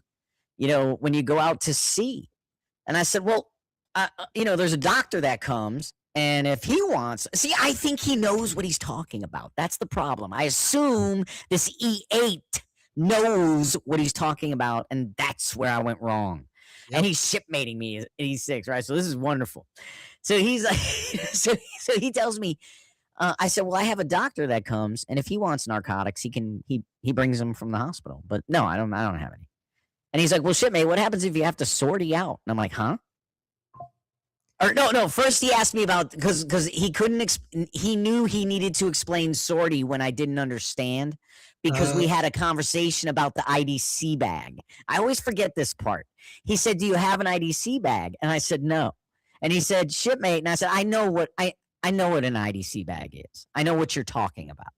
when you go out to sea?" And I said, "Well, there's a doctor that comes, and if he wants, see, I think he knows what he's talking about. That's the problem. I assume this E8 knows what he's talking about, and that's where I went wrong." Yep. And he's shipmating me at E6, right? So this is wonderful. So he's like, so he tells me, I said, "Well, I have a doctor that comes, and if he wants narcotics, he brings them from the hospital. But no, I don't have any." And he's like, "Well, shit, mate, what happens if you have to sortie out?" And I'm like, "Huh?" Or no. First, he asked me about because he couldn't. He knew he needed to explain sortie when I didn't understand because we had a conversation about the IDC bag. I always forget this part. He said, "Do you have an IDC bag?" And I said, "No." And he said, "Shipmate," and I said, I know what an IDC bag is. I know what you're talking about."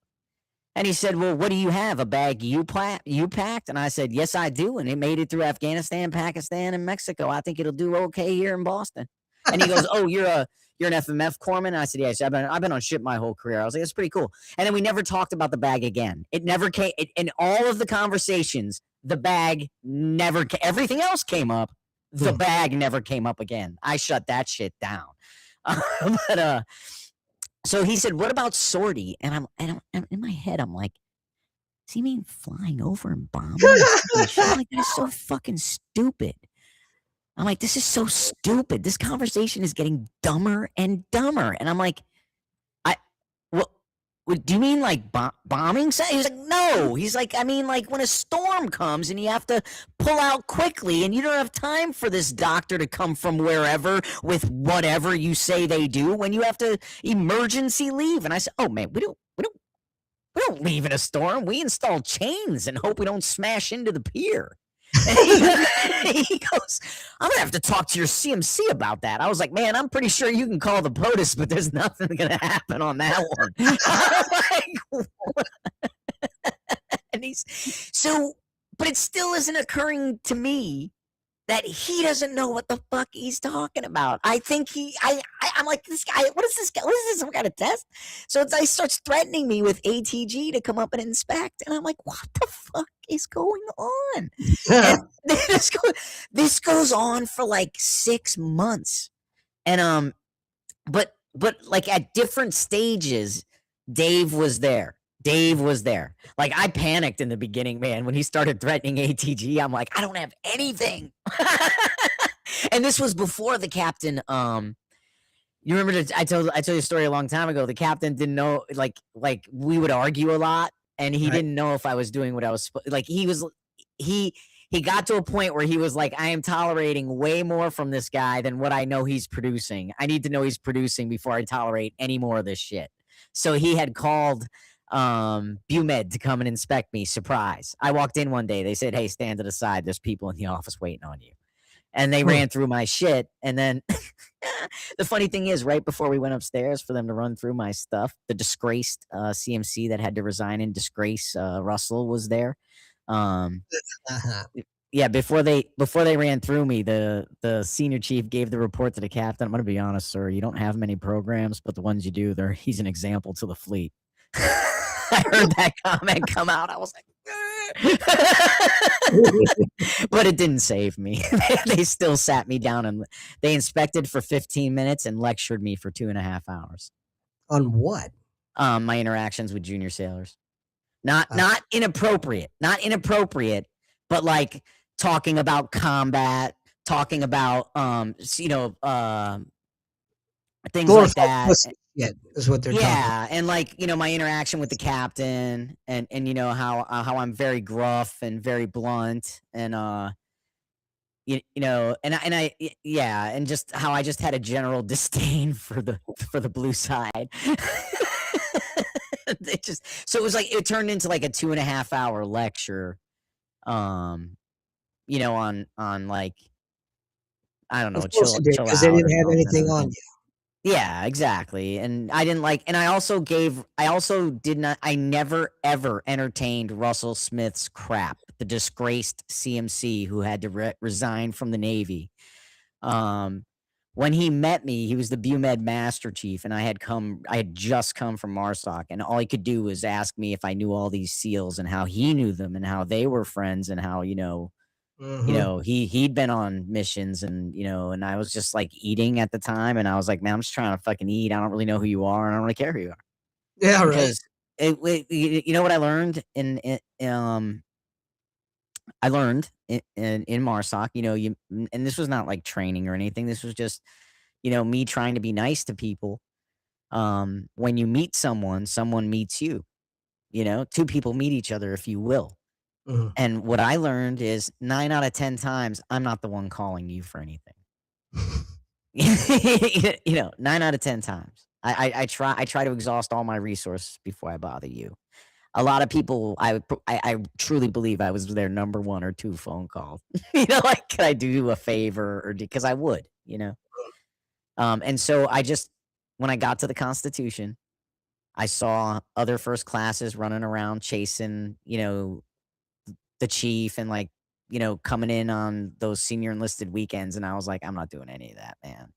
And he said, "Well, what do you have? A bag you packed?" And I said, "Yes, I do. And it made it through Afghanistan, Pakistan, and Mexico. I think it'll do okay here in Boston." And he goes, "Oh, you're an FMF corpsman?" And I said, "Yes, I've been on ship my whole career." I was like, "That's pretty cool." And then we never talked about the bag again. It never came in all of the conversations. The bag never came. Everything else came up. The bag never came up again. I shut that shit down. But so he said, "What about sortie?" And I'm in my head, I'm like, does he mean flying over and bombing? I'm like, that's so fucking stupid. I'm like, this is so stupid. This conversation is getting dumber and dumber. And I'm like, what do you mean, like bombing? He's like, "No." He's like, "I mean, like when a storm comes and you have to pull out quickly and you don't have time for this doctor to come from wherever with whatever you say they do when you have to emergency leave." And I said, "Oh man, we don't leave in a storm. We install chains and hope we don't smash into the pier." And he goes, "I'm gonna have to talk to your CMC about that." I was like, "Man, I'm pretty sure you can call the POTUS, but there's nothing gonna happen on that one." And but it still isn't occurring to me that he doesn't know what the fuck he's talking about. I think I'm like, this guy, what is this guy? What is this, some kind of test? So he starts threatening me with ATG to come up and inspect. And I'm like, what the fuck is going on? And this goes on for like 6 months. And, but like at different stages, Dave was there. Like, I panicked in the beginning, man, when he started threatening ATG. I'm like, I don't have anything. And this was before the captain. You remember I told you a story a long time ago. The captain didn't know, like we would argue a lot, and he didn't know if I was doing what I was like. He got to a point where he was like, "I am tolerating way more from this guy than what I know he's producing. I need to know he's producing before I tolerate any more of this shit." So he had called BUMED to come and inspect me. Surprise. I walked in one day. They said, "Hey, stand to the side. There's people in the office waiting on you." And they Hmm. ran through my shit. And then the funny thing is, right before we went upstairs for them to run through my stuff, the disgraced CMC that had to resign in disgrace, Russell, was there. Um, Uh-huh. yeah, before they ran through me, the senior chief gave the report to the captain. I'm gonna be honest, sir. You don't have many programs, but the ones you do, there he's an example to the fleet. I heard that comment come out. I was like, but it didn't save me. They still sat me down and they inspected for 15 minutes and lectured me for 2.5 hours. On what? My interactions with junior sailors. Uh, Not inappropriate, not inappropriate, but like talking about combat, talking about things like glorified that. pussy shit is what they're talking. Yeah, and like my interaction with the captain, and how I'm very gruff and very blunt, and yeah, and just how I just had a general disdain for the blue side. It just so it was like it turned into like a 2.5 hour lecture, um, on like I don't know, Of course it did, chill because they out or didn't have something anything or on you. yeah, exactly. And I didn't like, and I also did not, I never ever entertained Russell Smith's crap, the disgraced CMC who had to resign from the Navy. Um, when he met me, he was the BUMED Master Chief, and I had just come from MARSOC, and all he could do was ask me if I knew all these SEALs and how he knew them and how they were friends and how, Mhm. he'd been on missions and, and I was just like eating at the time and I was like, man, I'm just trying to fucking eat. I don't really know who you are and I don't really care who you are Yeah, right. because you know what I learned I learned in MARSOC, and this was not like training or anything. This was just, me trying to be nice to people. When you meet someone, someone meets you, two people meet each other, if you will. Mhm. And what I learned is 9 out of 10 times, I'm not the one calling you for anything. 9 out of 10 times. I try to exhaust all my resources before I bother you. A lot of people, I truly believe I was their number 1 or 2 phone call. Like, "Can I do you a favor?" Or because I would, and so I just when I got to the Constitution, I saw other first classes running around chasing, the chief and like, coming in on those senior enlisted weekends. And I was like, I'm not doing any of that, man.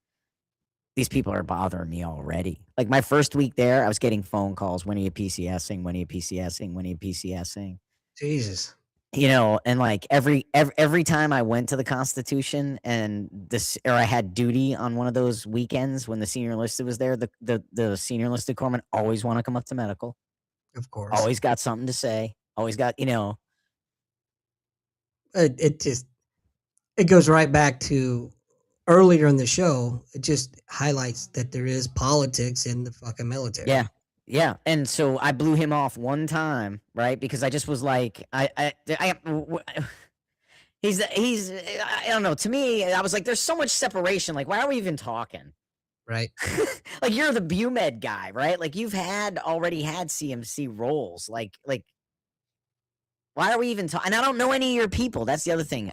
These people are bothering me already. Like my first week there, I was getting phone calls. When are you PCSing? When are you PCSing? When are you PCSing? Jesus. And like every time I went to the Constitution and this, or I had duty on one of those weekends when the senior enlisted was there, the senior enlisted corpsman always want to come up to medical. Of course. Always got something to say. Always got, It just it goes right back to earlier in the show. It just highlights that there is politics in the fucking yeah. military. Yeah, and so I blew him off one time, right? Because I just was like, I don't know. To me, I was like, there's so much separation. Like, why are we even talking? Right. Like, you're the BUMED guy, right? Like, you've already had CMC roles. Like, why are we even talking? And I don't know any of your people. That's the other thing.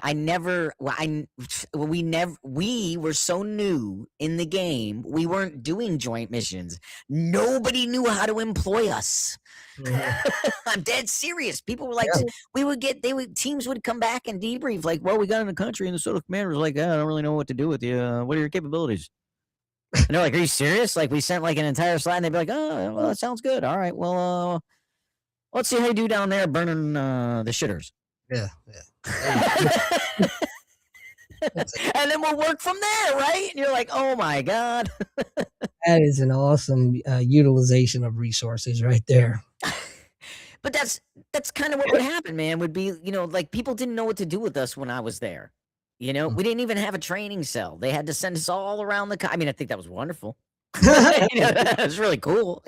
We were so new in the game. We weren't doing joint missions. Nobody knew how to employ us. Mhm. I'm dead serious. People were like, Yeah. teams would come back and debrief, like, well, we got in the country, and the sort of commander was like, I don't really know what to do with you. What are your capabilities? And they're like, are you serious? Like, we sent like an entire slide, and they'd be like, oh, well, that sounds good. All right, well, let's see how you do down there burning the shitters. Yeah. Yeah. That's And then we'll work from there, right? And you're like, oh my God. that is an awesome utilization of resources right there. But that's kind of what would happen, man. Would be, like people didn't know what to do with us when I was there. We didn't even have a training cell. They had to send us all around I mean, I think that was wonderful. It was really cool.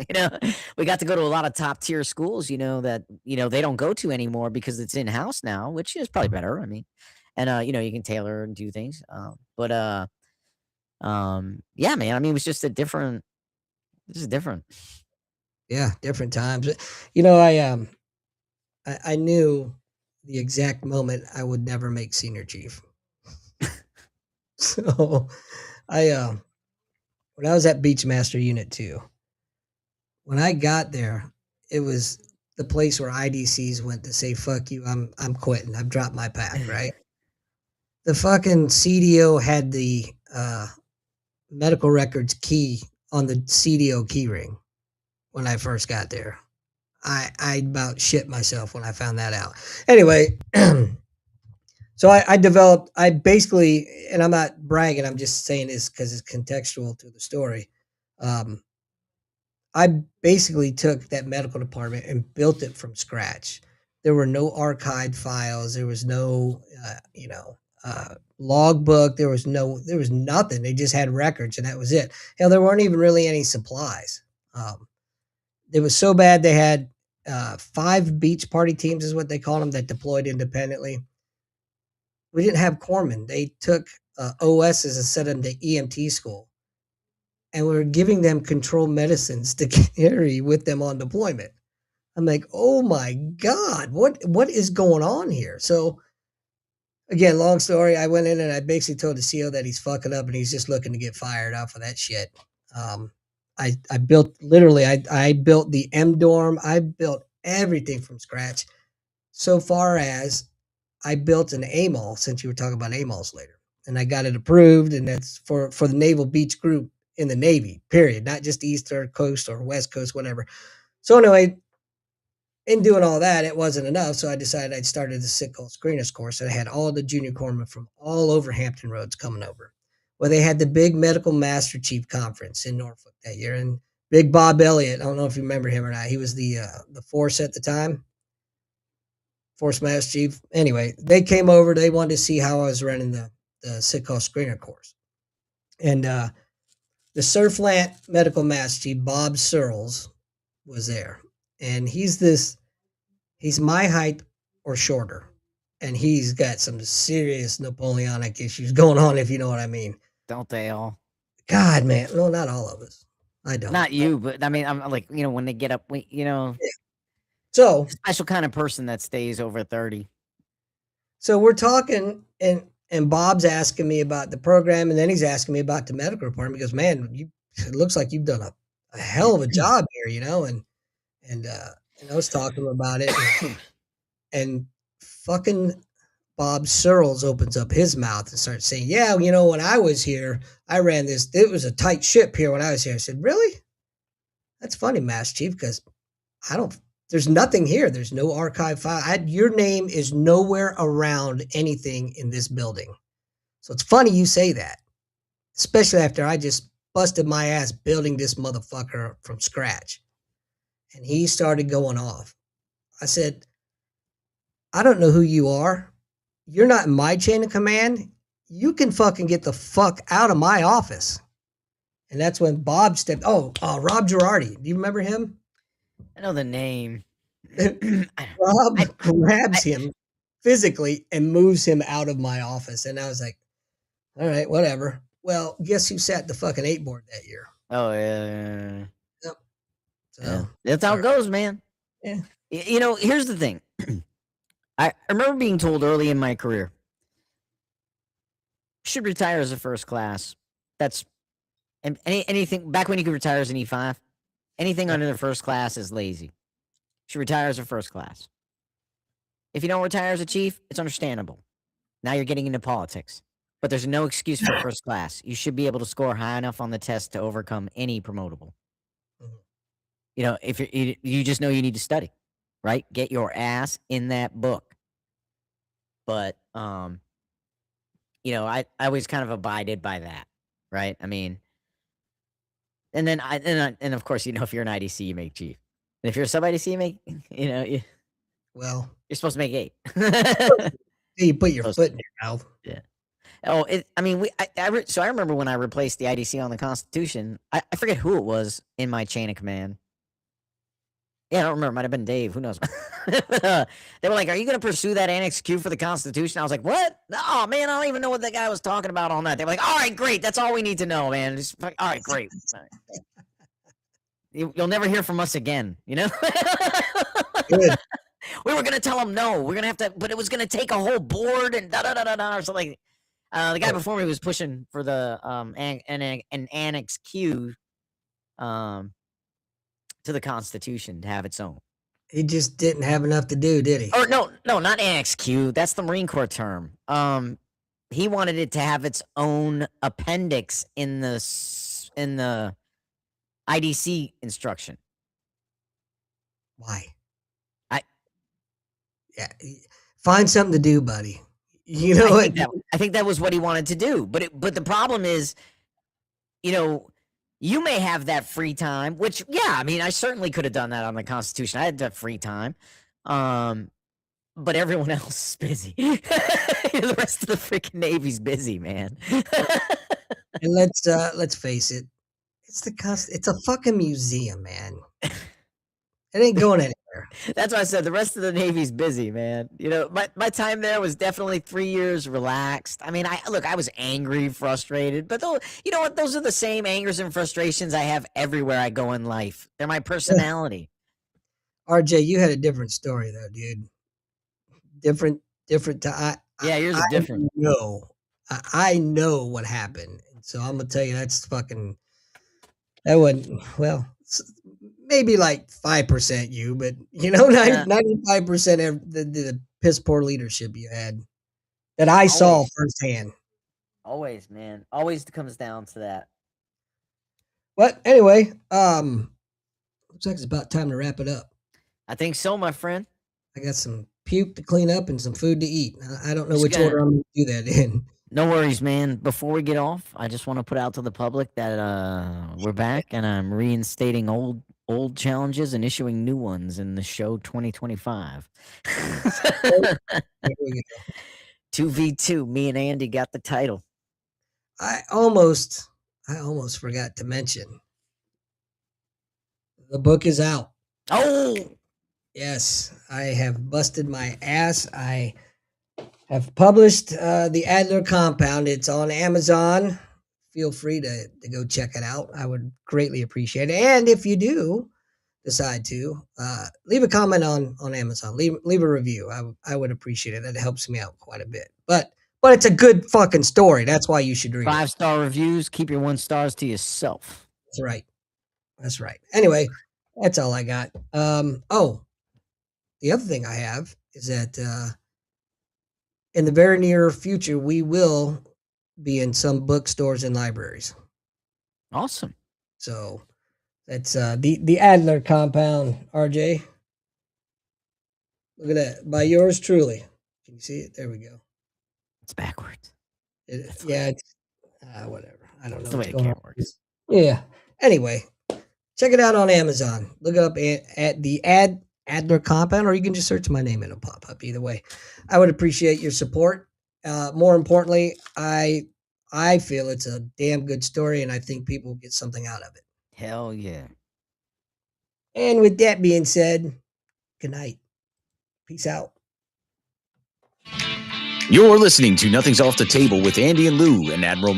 We got to go to a lot of top tier schools, that, they don't go to anymore because it's in house now, which is probably better. I mean, and, you can tailor and do things. Yeah, man. I mean, it was just this is different. Yeah, different times. You know, I knew the exact moment I would never make senior chief. So I when I was at Beachmaster Unit 2, when I got there, it was the place where IDCs went to say, "Fuck you, I'm quitting. I've dropped my pack," right? The fucking CDO had the medical records key on the CDO key ring when I first got there. I about shit myself when I found that out. Anyway, so I developed, I basically, and I'm not bragging, I'm just saying this because it's contextual to the story. Um, I basically took that medical department and built it from scratch. There were no archived files. There was no, logbook. There was nothing. They just had records and that was it. Hell, there weren't even really any supplies. Um, it was so bad they had 5 beach party teams, is what they called them, that deployed independently. We didn't have corpsmen. They took OSs and sent them to EMT school, and we were giving them controlled medicines to carry with them on deployment. I'm like, oh my god, what is going on here? So again, long story. I went in and I basically told the CEO that he's fucking up and he's just looking to get fired off of that shit. Um, I built literally I built the M dorm. I built everything from scratch. So far as I built an AMOL, since you were talking about AMOLs later, and I got it approved, and that's for the Naval Beach Group in the Navy. Period, not just East Coast or West Coast, whatever. So anyway, in doing all that, it wasn't enough. So I decided I'd started the Sickle Screeners course, and I had all the junior corpsmen from all over Hampton Roads coming over. Well, they had the big Medical Master Chief Conference in Norfolk that year, and Big Bob Elliott. I don't know if you remember him or not. He was the force at the time, Force Master Chief. Anyway, they came over. They wanted to see how I was running the Sickle Screener course, and the Surflant Medical Master Chief Bob Searles was there, and he's my height or shorter, and he's got some serious Napoleonic issues going on, if you know what I mean. Don't they all? God, man, no, not all of us. I don't. Not you, but I mean, I'm like, when they get up, Yeah. So, special kind of person that stays over 30. so we're talking, and Bob's asking me about the program, and then he's asking me about the medical department. He goes, "Man, it looks like you've done a hell of a job here, and I was talking about it, and fucking Bob Searles opens up his mouth and starts saying, "Yeah, when I was here, I ran this. It was a tight ship here when I was here." I said, "Really? That's funny, Master Chief, because I don't. There's nothing here. There's no archive file. Your name is nowhere around anything in this building. So it's funny you say that, especially after I just busted my ass building this motherfucker from scratch." And he started going off. I said, "I don't know who you are. You're not in my chain of command. You can fucking get the fuck out of my office." And that's when Bob stepped. Rob Girardi. Do you remember him? I know the name. Rob grabs him physically and moves him out of my office. And I was like, all right, whatever. Well, guess who sat the fucking 8 board that year? Oh, yeah. Yep. So, Yeah. That's how it goes, man. Yeah. Here's the thing. I remember being told early in my career, should retire as a first class. That's and anything back when you could retire as an E5. Anything under the first class is lazy. Should retire as a first class. If you don't retire as a chief, it's understandable. Now you're getting into politics. But there's no excuse for first class. You should be able to score high enough on the test to overcome any promotable. Mhm. If you just know you need to study, right? Get your ass in that book. But I always kind of abided by that, right? I mean, and then and of course, if you're an IDC, you make chief. And if you're a sub IDC, you make, Well, you're supposed to make 8. you put your foot in your mouth. Yeah. Oh, so I remember when I replaced the IDC on the Constitution, I forget who it was in my chain of command. Yeah, I don't remember. It might have been Dave. Who knows? They were like, "Are you going to pursue that Annex Q for the Constitution?" I was like, "What? Oh, man, I don't even know what that guy was talking about all night." They were like, "All right, great. That's all we need to know, man. All right, great." You'll never hear from us again. You know. Good. We were gonna tell him no. We're gonna have to, but it was gonna take a whole board and da da da da da or something. The guy before me was pushing for the an Annex Q to the Constitution to have its own. He just didn't have enough to do, did he? Or no, not Annex Q. That's the Marine Corps term. He wanted it to have its own appendix in the IDC instruction. Why? Yeah, find something to do, buddy. You know what? I think that was what he wanted to do. But the problem is, you may have that free time, which, yeah, I mean, I certainly could have done that on the Constitution. I had that free time. But everyone else is busy. The rest of the freaking Navy's busy, man. And let's face it, it's a fucking museum, man. It ain't going anywhere. That's why I said the rest of the Navy's busy, man. My time there was definitely 3 years relaxed. I mean, I was angry, frustrated, but you know what? Those are the same angers and frustrations I have everywhere I go in life. They're my personality. RJ, you had a different story though, dude. Different. Yeah, yours is different. I know what happened, so I'm gonna tell you that wasn't well. Maybe like 5% you, but 95% of the piss poor leadership you had that I saw firsthand. Always, man. Always comes down to that. But anyway, looks like it's about time to wrap it up. I think so, my friend. I got some puke to clean up and some food to eat. I don't know which order I'm going to do that in. No worries, man. Before we get off, I just want to put out to the public that we're back and I'm reinstating old challenges and issuing new ones in the show 2025. 2v2. Me and Andy got the title. I almost forgot to mention the book is out. Oh, yes, I have busted my ass. I have published The Adler Compound. It's on Amazon. Feel free to go check it out. I would greatly appreciate it. And if you do decide to, leave a comment on Amazon. Leave a review. I would appreciate it. That helps me out quite a bit. But it's a good fucking story. That's why you should read it. 5-star reviews. Keep your 1 stars to yourself. That's right. Anyway, that's all I got. The other thing I have is that in the very near future, we will be in some bookstores and libraries. Awesome. So that's the Adler Compound, RJ. Look at that. By yours truly. Can you see it? There we go. It's backwards. It's whatever. I don't know. That's the way the camera works. Yeah. Anyway, check it out on Amazon. Look it up at the Adler Compound, or you can just search my name and it'll pop up. Either way, I would appreciate your support. More importantly, I feel it's a damn good story, and I think people get something out of it. Hell yeah. And with that being said, good night. Peace out. You're listening to Nothing's Off the Table with Andy and Lou and Admiral